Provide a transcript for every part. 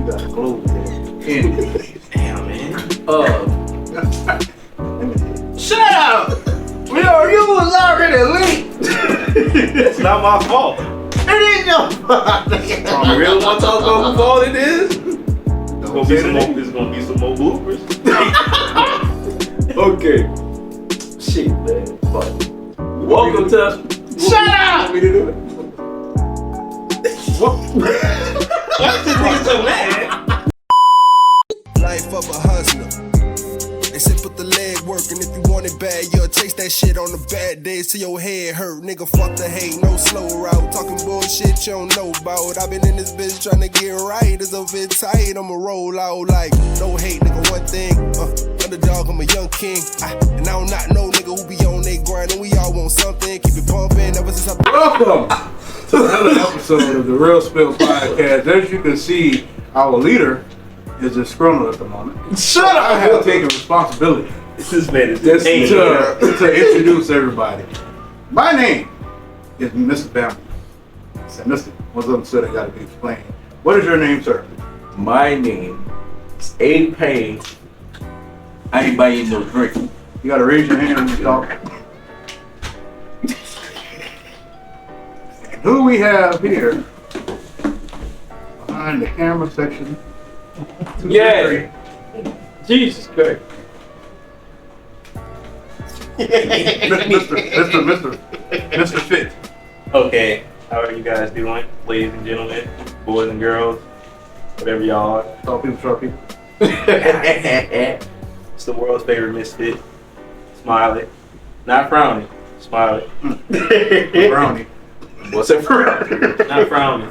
got clothes there. Damn, man. Shut up! You was already late. It's not my fault. It is your fault. You really want to talk about whose fault it is? There's gonna be some more bloopers. Okay. Shit, man. Fuck. Welcome to. Shut up! Me to do it. What? What's this nigga so mad? Life of a hustler. They said put the leg work, and if you want it bad, you'll taste that shit on the bad days till your head hurt. Nigga, fuck the hate, no slow route. Talking bullshit you don't know about. I've been in this bitch trying to get right. It's a bit tight, I'ma roll out like no hate, nigga. One thing, underdog, I'm a young king. And I don't not know nigga who be on they grind, and we all want something. Keep it pumping ever since I. Welcome to another episode of the Real Spill Podcast. As you can see, our leader is disgruntled at the moment. Shut up! I have taken responsibility. This man is To introduce everybody. My name is Mr. Bama. I said, Mr. What's up, sir? That got to be explained. What is your name, sir? My name is Abe Payne. I ain't buying you no drink. You got to raise your hand when you talk. Who we have here behind the camera section? Yeah. Jesus Christ. Mr. Fit. Okay, how are you guys doing, ladies and gentlemen, boys and girls, whatever y'all are? Tall people, short people. It's the world's favorite misfit, Smiley. Not Frowny, Smiley. Brownie. What's that Frowny? Not Frowny.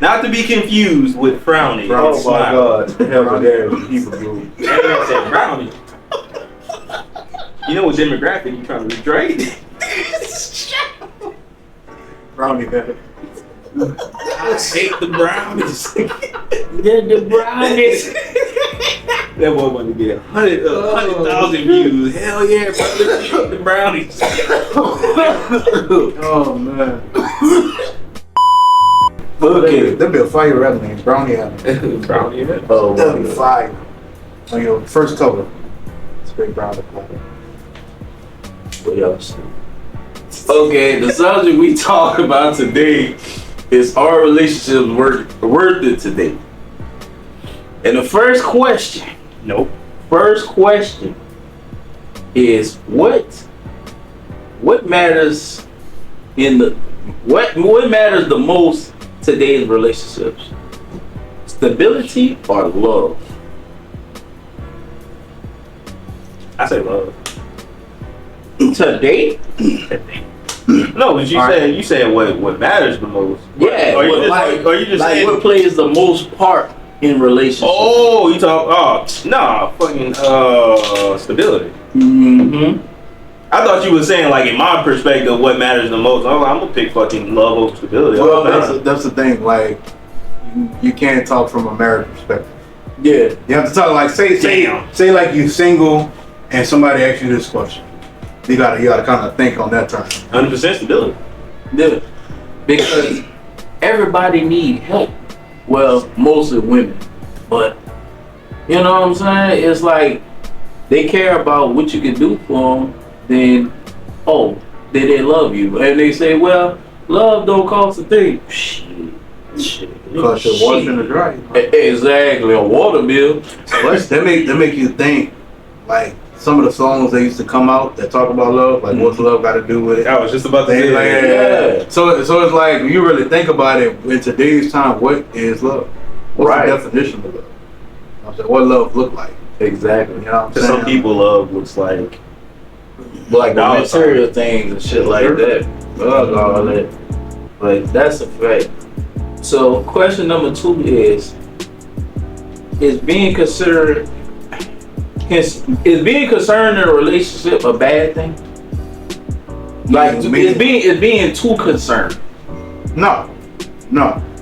Not to be confused with Frowny. Oh my Smiley. God. The hell are they? People do. That man said Brownie. You know what demographic you trying to reach, right? Brownie better. I hate the brownies. The brownies. That boy want to get 100,000 views. Hell yeah, brother. The brownies. Oh man. Okay. That'd be a fire rap name. Brownie Island. Brownie. Oh, That'd be fire. On your first cover. It's big brownie. what else? Okay, the subject we talk about today is our relationships worth it today. And the first question is what matters what matters the most today in relationships? Stability or love? I say love. Today? No, but you said what matters the most. Yeah, Or you just saying what plays the most part in relationships? Oh, you talk fucking stability. Mm-hmm. I thought you were saying, like, in my perspective, what matters the most. I'm gonna pick fucking love over stability. Well, that's the thing. Like, you can't talk from a marriage perspective. Yeah. You have to talk like say like you single and somebody asks you this question. You gotta kind of think on that term. 100% stability. Yeah. Because everybody need help. Well, mostly women, but you know what I'm saying? It's like they care about what you can do for them. Then they love you, and they say, well, love don't cost a thing. Shit. Because the water's in the dry. Exactly, a water bill. They make you think, like some of the songs that used to come out that talk about love, like what's love got to do with it? I was just about to say Like, Yeah. So it's like when you really think about it in today's time, what is love? What's Right. the definition of love? I'm saying, what love look like? Exactly. You know what I'm To saying? some people, love looks like Like the dollar material things and shit like that. Love all that. But that's a fact. So question number 2 is being concerned in a relationship a bad thing? Like is being too concerned? No,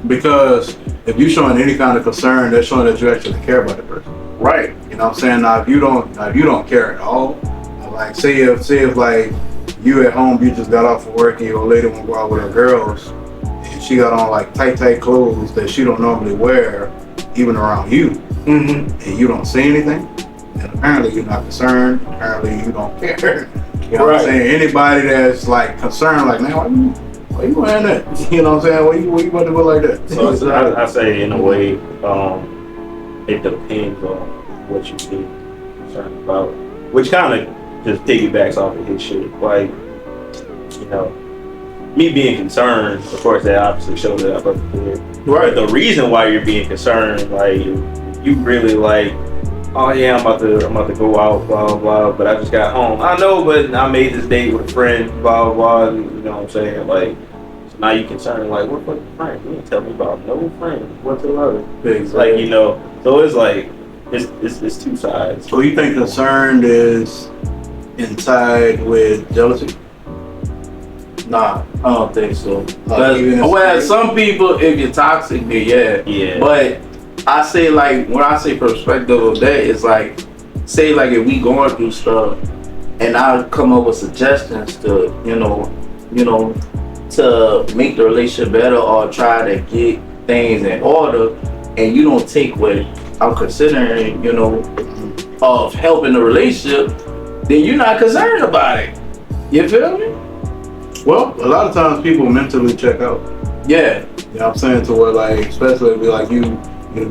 because if you're showing any kind of concern, that's showing that you actually care about the person. Right. You know what I'm saying? Now if you don't care at all, like say if like you at home, you just got off of work and your lady won't go out with her girls, and she got on like tight clothes that she don't normally wear, even around you, Mm-hmm. and you don't say anything, and apparently you're not concerned, apparently you don't care. You know what I'm saying? Anybody that's like concerned, like, man, why you wearing that? You know what I'm saying? Why you about to go like that? So I say in a way, it depends on what you be concerned about, which kind of just piggybacks off of his shit. Like, you know, me being concerned, of course, that obviously shows that I'm prepared. Right. But the reason why you're being concerned, like, you really like, oh yeah, I'm about to go out, blah blah blah. But I just got home. I know, but I made this date with a friend, blah blah blah. You know what I'm saying? Like, so now you concerned, like, what fucking friend? You didn't tell me about no friend whatsoever. Exactly. Like, you know, so it's like it's two sides. So you think concerned is inside with jealousy? Nah, I don't think so. even Well, some people, if you're toxic, then Yeah. But I say, like, when I say perspective of that, it's like, say, like, if we going through stuff, and I come up with suggestions to, you know, to make the relationship better or try to get things in order, and you don't take what I'm considering, you know, of helping the relationship, then you're not concerned about it. You feel me? Well, a lot of times people mentally check out. Yeah. You know what I'm saying? To where, like, especially if like you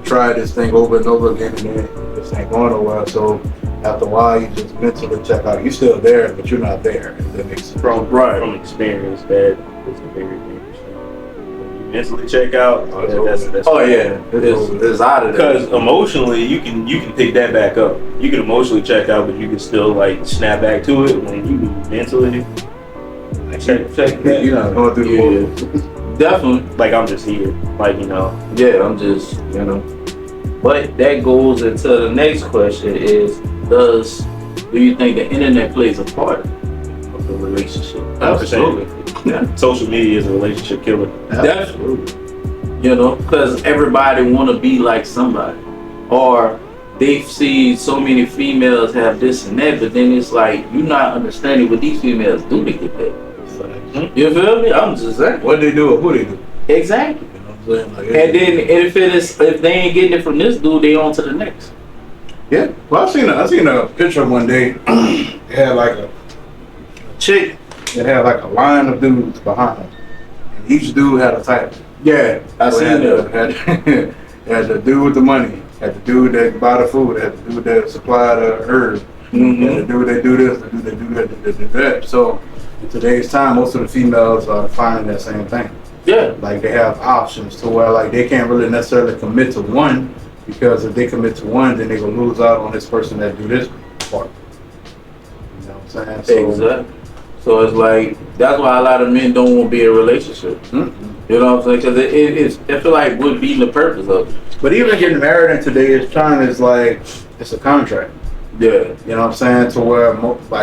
try this thing over and over again, and then this ain't going nowhere. So after a while, you just mentally check out. You're still there, but you're not there. If that makes sense. From experience, that is a very dangerous thing. When you mentally check out, that's Oh yeah, it's out of there. Because emotionally, you can pick that back up. You can emotionally check out, but you can still like snap back to it. When you mentally check that, You're not going through the motions. Definitely. like I'm just here, like, you know. Yeah, I'm just, you know. But that goes into the next question is, do you think the internet plays a part of the relationship? 100%. Yeah. Social media is a relationship killer. Definitely. You know, because everybody want to be like somebody. Or they see so many females have this and that, but then it's like, you're not understanding what these females do to get that. You feel me? I'm just saying. What they do or who they do. Exactly. You know what I'm saying? Like, And then if they ain't getting it from this dude, they on to the next. yeah. Well, I seen a picture one day. It had like a chick that had like a line of dudes behind her, and each dude had a title. Yeah, I So seen that. had the dude with the money, had the dude that buy the food, had the dude that supply the herb, Mm-hmm. had the dude that do this, the dude that do that, the dude that do that. So in today's time, most of the females are finding that same thing. Yeah. Like they have options to where like they can't really necessarily commit to one, because if they commit to one, then they gonna lose out on this person that do this part. You know what I'm saying? Exactly. So it's like, that's why a lot of men don't want to be in a relationship. You know what I'm saying? Because I feel like would be the purpose of it. But even getting married in today's time is like, it's a contract. Yeah. You know what I'm saying? To where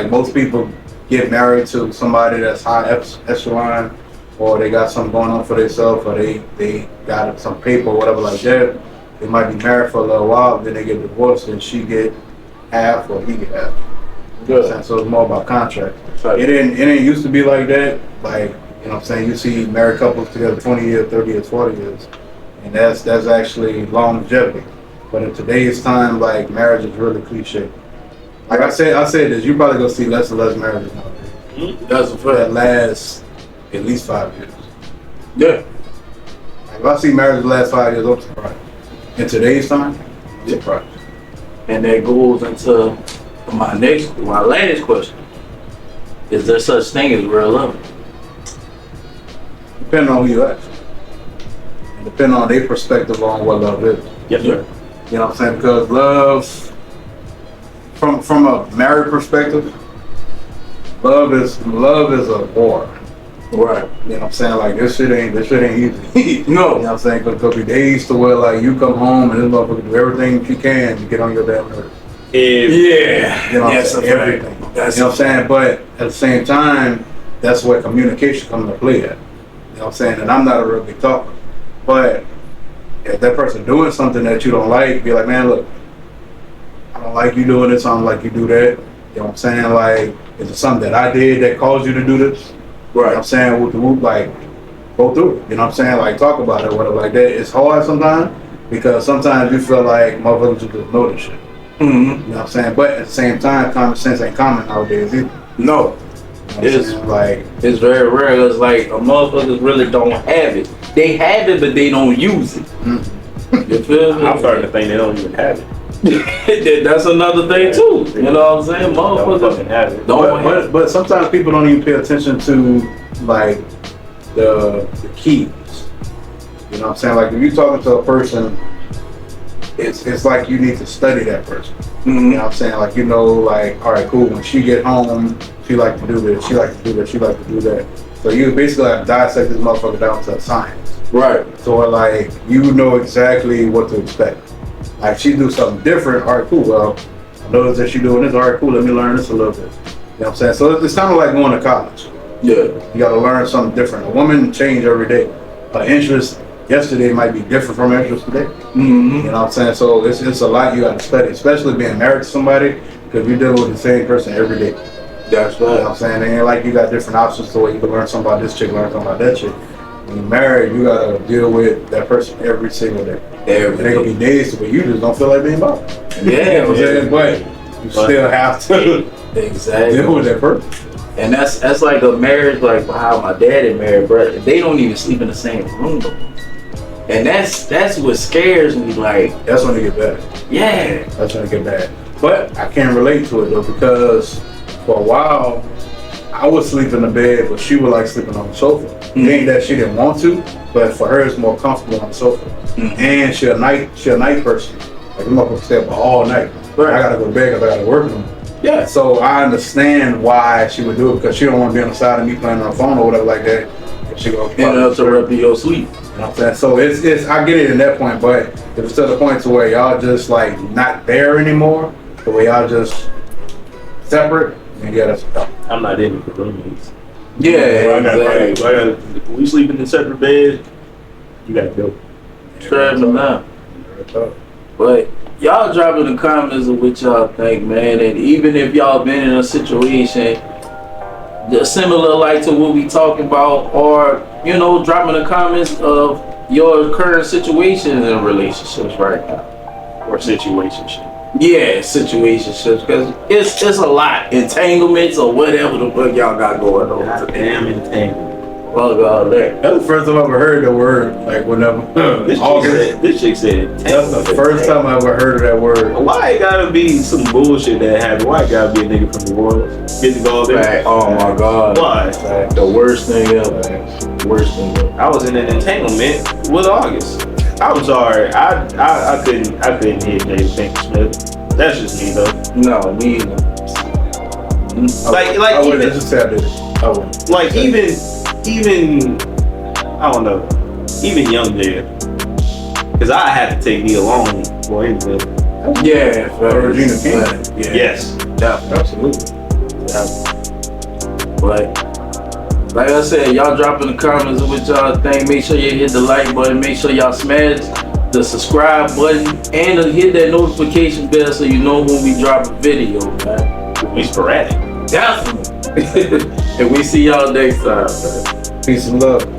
most people get married to somebody that's high echelon, or they got something going on for themselves, or they got some paper or whatever like that. They might be married for a little while, then they get divorced, and she get half or he get half. You know what I'm saying? So it's more about contract. It ain't used to be like that. Like, you know what I'm saying? You see married couples together 20 years, 30 years, 40 years, and that's actually longevity. But in today's time, like, marriage is really cliche. Like I said this, you probably gonna see less and less marriages nowadays. That's a That fact. lasts at least 5 years. Yeah. Like, if I see marriages last 5 years, I'm surprised. In today's time, I'm surprised. And that goes into my last question. Is there such thing as real love? Depending on who you ask. And depending on their perspective on what love is. Yes, sir. You know what I'm saying? Because love, from a married perspective, love is a war. Right. You know what I'm saying? Like, this shit ain't easy. No. You know what I'm saying? Because there'll be days to where, like, you come home and this motherfucker do everything she can to get on your damn nerves. Yeah. You know what I'm That's saying? a fact. Everything. That's You know what I'm saying? But at the same time, that's where communication comes into play at. You know what I'm saying? And I'm not a real big talker. But if that person doing something that you don't like, be like, man, look, I don't like you doing this, I don't like you do that. You know what I'm saying? Like, is it something that I did that caused you to do this? You know what I'm saying? Whoop the whoop, like, go through it. You know what I'm saying? Like, talk about it, whatever like that. It's hard sometimes, Because sometimes you feel like motherfuckers just know this shit. Mm-hmm. You know what I'm saying? But at the same time, common sense ain't common nowadays either. No, You know what I'm It's- saying? Like, it's very rare. It's like a motherfuckers really don't have it. They have it, but they don't use it. You feel me? I'm starting to think they don't even have it. That's another thing too. You know what I'm saying? Don't fucking Motherfuckers have it. don't have it. but sometimes people don't even pay attention to like the keys. You know what I'm saying? Like if you're talking to a person, it's like you need to study that person. You know what I'm saying? Like, you know, like, all right, cool. When she get home, she like to do this, she like to do this, she like to do that. So you basically have to dissect this motherfucker down to a science. Right. So like, you know exactly what to expect. Like, she do something different, all right, cool. Well, I noticed that she doing this, all right, cool. Let me learn this a little bit. You know what I'm saying? So it's kind of like going to college. Yeah. You got to learn something different. A woman change every day. Her interest yesterday might be different from her interest today. Mm-hmm. You know what I'm saying? So it's a lot you got to study, especially being married to somebody, because you're dealing with the same person every day. That's You know what right. I'm saying? It ain't like you got different options to where you can learn something about this chick, learn something about that chick. When you're married, you got to deal with that person every single day. And there gonna be days where you just don't feel like being bothered. You know Yeah. what I'm saying? But you still have to Exactly. deal with that person. And that's like a marriage, like how my daddy married, bro. They don't even sleep in the same room no more. And that's what scares me. Like, That's when it get bad. yeah, That's when it get bad. But I can't relate to it though, because for a while I would sleep in the bed, but she would like sleeping on the sofa. It ain't that she didn't want to, but for her it's more comfortable on the sofa. And she a night person. Like, I'm gonna stay up all night. But I gotta go to bed because I gotta work in the morning. yeah, So I understand why she would do it, because she don't want to be on the side of me playing on the phone or whatever like that. She gonna and up to rub your sleep. You know what I'm saying? So it's I get it in that point, but if it's to the point to where y'all just like not there anymore, the way y'all just separate, then yeah, that's a problem. I'm not in it for roommates. Yeah, I gotta, exactly. we sleeping in separate beds. You gotta go. Strap them down. But y'all drop in the comments of what y'all think, man. And even if y'all been in a situation similar like to what we talking about, or you know, drop in the comments of your current situation in relationships right now. Or situationship. Yeah, situationships, because it's a lot. Entanglements or whatever the fuck y'all got going on. Damn entangled. Fuck all that. That's the first time I ever heard the word, like whenever. This chick said That's the first time I ever heard of that word. Why it gotta be some bullshit that happened? Why it gotta be a nigga from New Orleans? Get to go there? Right. Oh my god. Why? The worst thing ever. Worst thing ever. I was in an entanglement with August. I'm sorry. I couldn't hit Jada Pinkett Smith. That's just me though. No, me either. Like I wouldn't even just say I did it. I wouldn't. like even I don't know. Even young Jada. Cause I had to take me along for anything. Yeah, Regina King. Yeah. Yes. Absolutely. But like I said, y'all drop in the comments what y'all think. Make sure you hit the like button. Make sure y'all smash the subscribe button and hit that notification bell so you know when we drop a video, man. We sporadic. Definitely. And we see y'all next time, man. Peace and love.